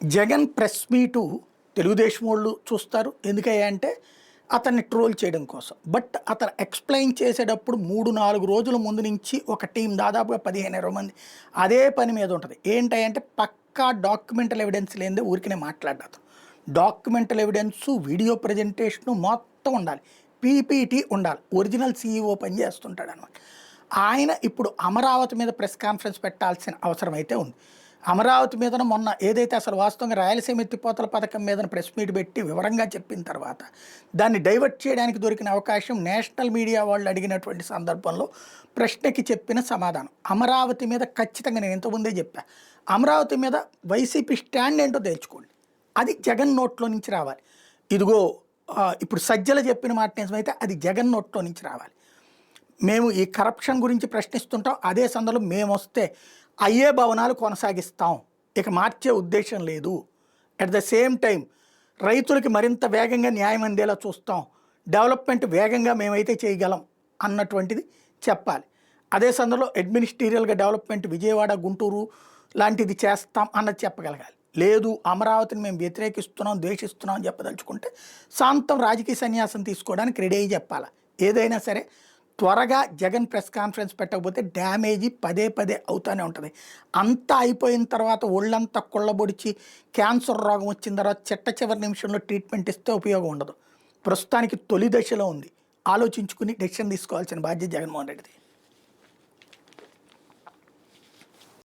Jagan press meet Telugu Desam వాళ్ళు చూస్తారు. ఎందుకయ్యా అంటే అతన్ని ట్రోల్ చేయడం కోసం. బట్ అతను ఎక్స్‌ప్లెయిన్ చేసేటప్పుడు 3, 4 రోజుల ముందు నుంచి ఒక టీమ్ దాదాపుగా 15, 20 మంది అదే పని మీద ఉంటది. ఏంటంటే పక్కా డాక్యుమెంటల్ ఎవిడెన్స్ లేనిదే ఊరికనే మాట్లాడడు అతను. డాక్యుమెంటల్ ఎవిడెన్సు, వీడియో ప్రెజెంటేషను మొత్తం ఉండాలి. పీపీటీ ఉండాలి. ఒరిజినల్ సీఈఓ పని చేస్తుంటాడనమాట. ఆయన ఇప్పుడు అమరావతి మీద ప్రెస్ కాన్ఫరెన్స్ పెట్టాల్సిన అవసరం అయితే ఉంది. అమరావతి మీదన మొన్న ఏదైతే అసలు వాస్తవంగా రాయలసీమ ఎత్తిపోతల పథకం మీదన ప్రెస్ మీట్ పెట్టి వివరంగా చెప్పిన తర్వాత దాన్ని డైవర్ట్ చేయడానికి దొరికిన అవకాశం నేషనల్ మీడియా వాళ్ళు అడిగినటువంటి సందర్భంలో ప్రశ్నకి చెప్పిన సమాధానం. అమరావతి మీద ఖచ్చితంగా నేను ఇంతకుముందే చెప్పా. అమరావతి మీద వైసీపీ స్టాండ్ ఏంటో తెలుసుకోండి. అది జగన్ నోట్లో నుంచి రావాలి. ఇదిగో ఇప్పుడు సజ్జల చెప్పిన మాట నిజమైతే అది జగన్ నోట్లో నుంచి రావాలి. మేము ఈ కరప్షన్ గురించి ప్రశ్నిస్తుంటాం. అదే సందర్భంలో మేమొస్తే అయ్యే భవనాలు కొనసాగిస్తాం. ఇక మార్చే ఉద్దేశం లేదు. అట్ ద సేమ్ టైం రైతులకి మరింత వేగంగా న్యాయం అందేలా చూస్తాం. డెవలప్మెంట్ వేగంగా మేమైతే చేయగలం అన్నటువంటిది చెప్పాలి. అదే సందర్భంలో అడ్మినిస్ట్రేటివ్‌గా డెవలప్మెంట్ విజయవాడ, గుంటూరు లాంటిది చేస్తాం అన్నది చెప్పగలగాలి. లేదు అమరావతిని మేము వ్యతిరేకిస్తున్నాం, ద్వేషిస్తున్నాం అని చెప్పదలుచుకుంటే సాంతం రాజకీయ సన్యాసం తీసుకోవడానికి రెడీ అయ్యి చెప్పాలి. ఏదైనా సరే త్వరగా జగన్ ప్రెస్ కాన్ఫరెన్స్ పెట్టకపోతే డ్యామేజీ పదే పదే అవుతూనే ఉంటుంది. అంతా అయిపోయిన తర్వాత ఒళ్ళంతా కుళ్ళబొడిచి క్యాన్సర్ రోగం వచ్చిన తర్వాత చిట్ట చివరి నిమిషంలో ట్రీట్మెంట్ ఇస్తే ఉపయోగం ఉండదు. ప్రస్తుతానికి తొలి దశలో ఉంది. ఆలోచించుకుని డెసిషన్ తీసుకోవాల్సిన బాధ్యత జగన్మోహన్ రెడ్డిది.